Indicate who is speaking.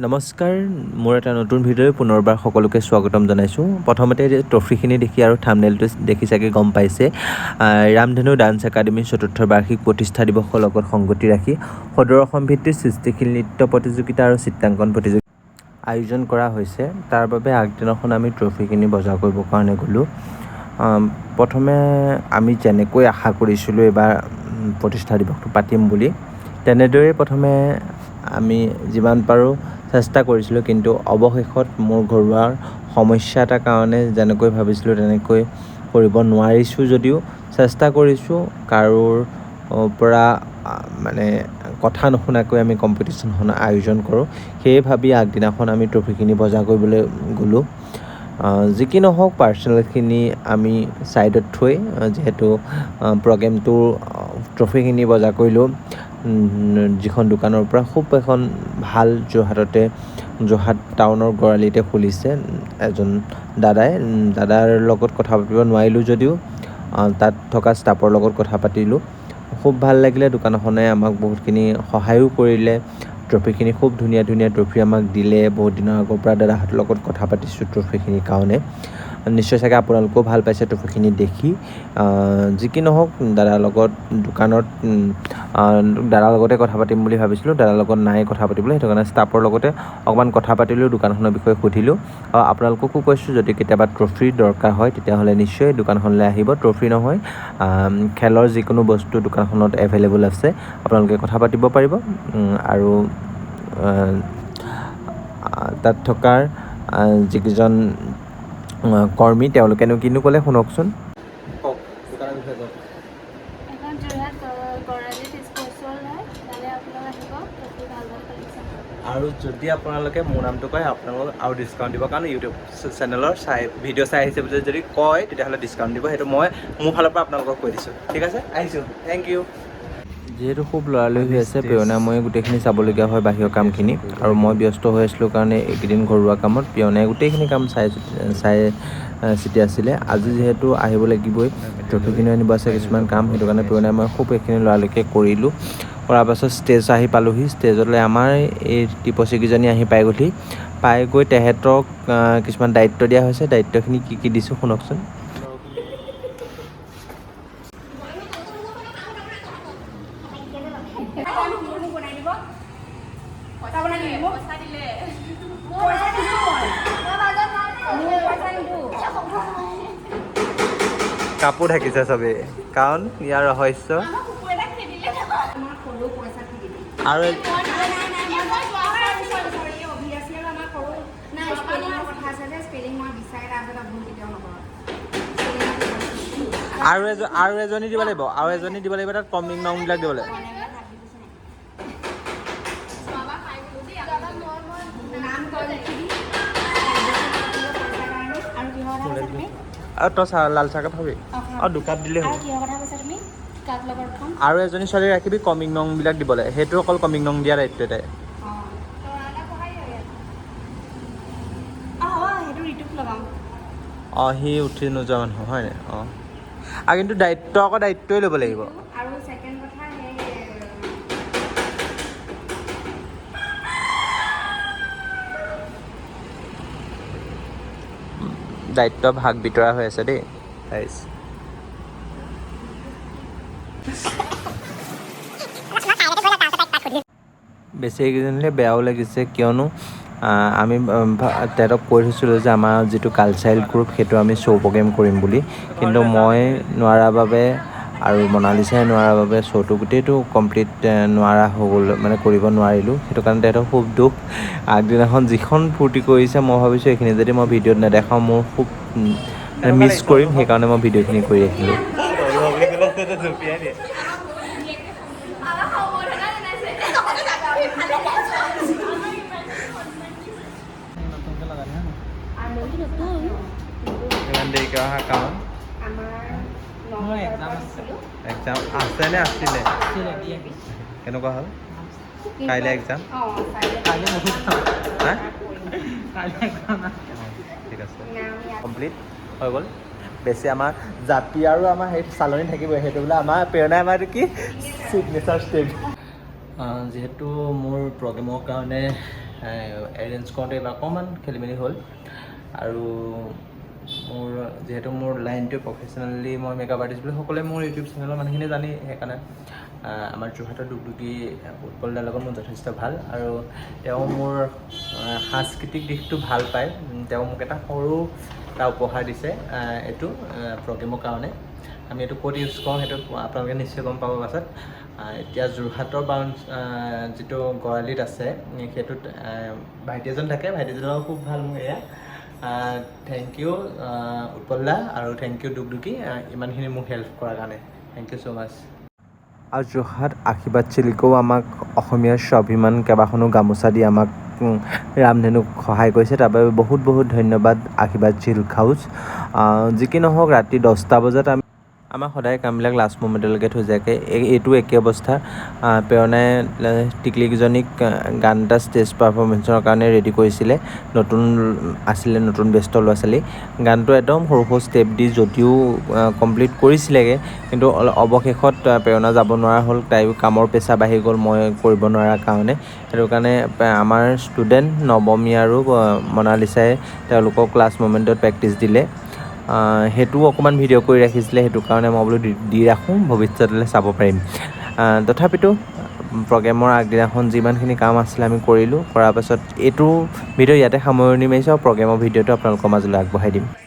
Speaker 1: নমস্কাৰ, মোৰ এটা নতুন ভিডিঅ'লৈ পুনৰবাৰ সকলোকে স্বাগতম জনাইছোঁ। প্ৰথমতে ট্ৰফিখিনি দেখি আৰু থাম্বনেইলটো দেখি চাগে গম পাইছে। ৰামধেনু ডান্স একাডেমীৰ ৪ৰ্থ বাৰ্ষিক প্ৰতিষ্ঠা দিৱসৰ লগত সংগতি ৰাখি সদৰ অসম ভিত্তিক সৃষ্টিশীল নৃত্য প্ৰতিযোগিতা আৰু চিত্ৰাংকন প্ৰতিযোগিতা আয়োজন কৰা হৈছে। তাৰ বাবে আগদিনাখন আমি ট্ৰফিখিনি বজাৰ কৰিবৰ কাৰণে গ'লোঁ। প্ৰথমে আমি যেনেকৈ আশা কৰিছিলোঁ এইবাৰ প্ৰতিষ্ঠা দিৱসটো পাতিম বুলি, তেনেদৰেই প্ৰথমে আমি যিমান পাৰোঁ চেষ্টা কৰিছিলোঁ, কিন্তু অৱশেষত মোৰ ঘৰুৱা সমস্যা এটাৰ কাৰণে যেনেকৈ ভাবিছিলোঁ তেনেকৈ কৰিব নোৱাৰিছোঁ। যদিও চেষ্টা কৰিছোঁ কাৰোৰ পৰা মানে কথা নুশুনাকৈ আমি কম্পিটিশ্যনখন আয়োজন কৰোঁ, সেয়ে ভাবি আগদিনাখন আমি ট্ৰফিখিনি বজাৰ কৰিবলৈ গ'লোঁ। যি কি নহওক, পাৰ্চনেলখিনি আমি ছাইডত থৈ যিহেতু প্ৰগ্ৰেমটোৰ ট্ৰফিখিনি বজাৰ কৰিলোঁ যিখন দোকানৰ পৰা, খুব এখন ভাল যোৰহাট টাউনৰ গড়আলিতে খুলিছে এজন দাদাৰ লগত কথা পাতিব নোৱাৰিলোঁ যদিও তাত থকা ষ্টাফৰ লগত কথা পাতিলোঁ। খুব ভাল লাগিলে। দোকানখনে আমাক বহুতখিনি সহায়ো কৰিলে। ট্ৰফিখিনি খুব ধুনীয়া ট্ৰফি আমাক দিলে। বহুত দিনৰ আগৰ পৰা দাদাহঁতৰ লগত কথা পাতিছোঁ ট্ৰফিখিনিৰ কাৰণে। নিশ্চয় চাগে আপোনালোকেও ভাল পাইছে ট্ৰফিখিনি দেখি। যি কি নহওক, দাদাৰ লগতে কথা পাতিম বুলি ভাবিছিলোঁ। দাদাৰ লগত নাই কথা পাতিবলৈ, সেইটো কাৰণে ষ্টাফৰ লগতে অকণমান কথা পাতিলোঁ, দোকানখনৰ বিষয়ে সুধিলোঁ। আপোনালোককো কৈছোঁ, যদি কেতিয়াবা ট্ৰফিৰ দৰকাৰ হয় তেতিয়াহ'লে নিশ্চয় দোকানখনলৈ আহিব। ট্ৰফি নহয়, খেলৰ যিকোনো বস্তু দোকানখনত এভেইলেবল আছে, আপোনালোকে কথা পাতিব পাৰিব। আৰু তাত থকা যিকেইজন কৰ্মী, তেওঁলোকেনো কিনো ক'লে শুনকচোন। কওক, দোকানৰ বিষয়ে কওক।
Speaker 2: এখন যোৰহাট গড়আলিত স্পৰ্টছৰ হয়, তালৈ আপোনালোক আহিব, ট্ৰফি ভাল কালেকশ্যন পাব।
Speaker 1: আৰু যদি আপোনালোকে মোৰ নামটো কয়, আপোনালোকক আৰু ডিছকাউণ্ট দিব, কাৰণ ইউটিউব চেনেলৰ ভিডিঅ' চাই আহিছে বুলি যদি কয় তেতিয়াহ'লে ডিছকাউণ্ট দিব। সেইটো মই মোৰ ফালৰ পৰা আপোনালোকক কৈ দিছোঁ। ঠিক আছে, আহিছোঁ, থেংক ইউ। যিহেতু খুব লৰালৰি হৈ আছে, প্ৰেৰণা মই গোটেইখিনি চাবলগীয়া হয় বাহিৰৰ কামখিনি, আৰু মই ব্যস্ত হৈ আছিলোঁ কাৰণে এইকেইদিন ঘৰুৱা কামত প্ৰেৰণাই গোটেইখিনি কাম চাই চিতি আছিলে। আজি যিহেতু আহিব লাগিবই, ট্ৰফিখিনি আনিব আছে কিছুমান কাম, সেইটো কাৰণে প্ৰেৰণাই মই খুব এইখিনি লৰালৰিকৈ কৰিলোঁ। কৰাৰ পাছত ষ্টেজ আহি পালোহি। ষ্টেজলৈ আমাৰ এই টিপচীকেইজনী আহি পাই গৈ তেহেঁতক কিছুমান দায়িত্ব দিয়া হৈছে। দায়িত্বখিনি কি দিছোঁ শুনকচোন। কাপোৰ ঢাকিছে চবেই, কাৰণ ইয়াৰ ৰহস্য। আৰু আৰু এজনী দিব লাগিব, তাত কমিং নংবিলাক দিব লাগিব। আৰু তই লাল চাহকাপ খাবি, আৰু দুকাপ দিলেই হ'ব। আৰু এজনী ছোৱালী ৰাখিবি কমিং নংবিলাক দিবলৈ, সেইটো অকল কমিং নং দিয়া দায়িত্ব এটাই। সি উঠি নোযোৱা মানুহ হয় নাই? আৰু কিন্তু দায়িত্বই ল'ব লাগিব। দায়িত্ব ভাগ বিতৰা হৈ আছে দেই। বেছি এইকেইজনীলৈ বেয়াও লাগিছে, কিয়নো আমি তেহেঁতক কৈ থৈছিলোঁ যে আমাৰ যিটো কালচাৰেল গ্ৰুপ সেইটো আমি শ্ব' প্ৰগ্ৰেম কৰিম বুলি, কিন্তু মই নোৱাৰাৰ বাবে আৰু মনালিছাই নোৱাৰাৰ বাবে শ্ব'টো গোটেইটো কমপ্লিট নোৱাৰা হৈ গ'ল, মানে কৰিব নোৱাৰিলোঁ। সেইটো কাৰণে তেহেঁতৰ খুব দুখ। আগদিনাখন যিখন ফূৰ্তি কৰিছে, মই ভাবিছোঁ এইখিনি যদি মই ভিডিঅ'ত নেদেখাওঁ মোৰ খুব মিছ কৰিম, সেইকাৰণে মই ভিডিঅ'খিনি কৰি ৰাখিলোঁ। ইমান দেৰিকৈ অহা কাৰণ এক্সাম আছে নে আছিলে? কেনেকুৱা হ'ল? কাইলৈ এক্সাম? ঠিক আছে, কমপ্লিট হৈ গ'ল। বেছি আমাৰ জাপি আৰু আমাৰ সেই চালনী থাকিবই, সেইটো বোলে আমাৰ প্ৰেৰণাই আমাৰ এইটো কি চিগনেচাৰ ষ্টেপ। যিহেতু মোৰ প্ৰগ্ৰেমৰ কাৰণে এৰেঞ্জ কৰোঁতে এইবাৰ অকণমান খেলি মেলি হ'ল আৰু মোৰ যিহেতু মোৰ লাইনটো প্ৰফেচনেলি মই মেকআপ আৰ্টিষ্ট বুলি সকলোৱে মোৰ ইউটিউব চেনেলৰ মানুহখিনি জানি সেইকাৰণে আমাৰ যোৰহাটৰ দুগদুগী উৎপল দাৰ লগত মোৰ যথেষ্ট ভাল আৰু তেওঁ মোৰ সাংস্কৃতিক দিশটো ভাল পায় তেওঁ মোক এটা সৰু এটা উপহাৰ দিছে এইটো প্ৰগ্ৰেমৰ কাৰণে আমি এইটো ক'ত ইউজ কৰোঁ সেইটো আপোনালোকে নিশ্চয় গম পাব পাছত এতিয়া যোৰহাটৰ যিটো গড়আলিত আছে সেইটোত ভাইটি এজন থাকে ভাইটিজনৰ খুব ভাল মোৰ এয়া থেংক ইউ উৎপল দা আৰু থেংক ইউ দুগদুগী ইমানখিনি মোক হেল্প কৰাৰ কাৰণে থেংক ইউ ছ' মাছ আৰু যোৰহাট আশীৰ্বাদ চিল্কেও আমাক অসমীয়াৰ স্বাভিমান কেইবাখনো গামোচা দি আমাক ৰামধেনুক সহায় কৰিছে তাৰ বাবে বহুত বহুত ধন্যবাদ আশীৰ্বাদ চিল্ক হাউচ যি কি নহওক ৰাতি 10টা বজাত আমাৰ সদায় কামবিলাক লাষ্ট মমেণ্টলৈকে থৈ যায়গৈ এইটো একে অৱস্থা প্ৰেৰণাই টিকলিকেইজনীক গান এটা ষ্টেজ পাৰফৰ্মেঞ্চৰ কাৰণে ৰেডি কৰিছিলে নতুন বেষ্ট ল'ৰা ছোৱালী গানটো একদম সৰু সৰু ষ্টেপ দি যদিও কমপ্লিট কৰিছিলেগৈ কিন্তু অৱশেষত প্ৰেৰণা যাব নোৱাৰা হ'ল তাইও কামৰ পেচা বাঢ়ি গ'ল মই কৰিব নোৱাৰাৰ কাৰণে সেইটো কাৰণে আমাৰ ষ্টুডেণ্ট নৱমী আৰু মনালিছাই তেওঁলোকক লাষ্ট মমেণ্টত প্ৰেক্টিচ দিলে সেইটো অকণমান ভিডিঅ' কৰি ৰাখিছিলে সেইটো কাৰণে মই বোলো দি ৰাখোঁ ভৱিষ্যতলৈ চাব পাৰিম তথাপিতো প্ৰগ্ৰেমৰ আগদিনাখন যিমানখিনি কাম আছিলে আমি কৰিলোঁ কৰাৰ পাছত এইটো ভিডিঅ' ইয়াতে সামৰণি মাৰিছোঁ আৰু প্ৰগ্ৰেমৰ ভিডিঅ'টো আপোনালোকৰ মাজলৈ আগবঢ়াই দিম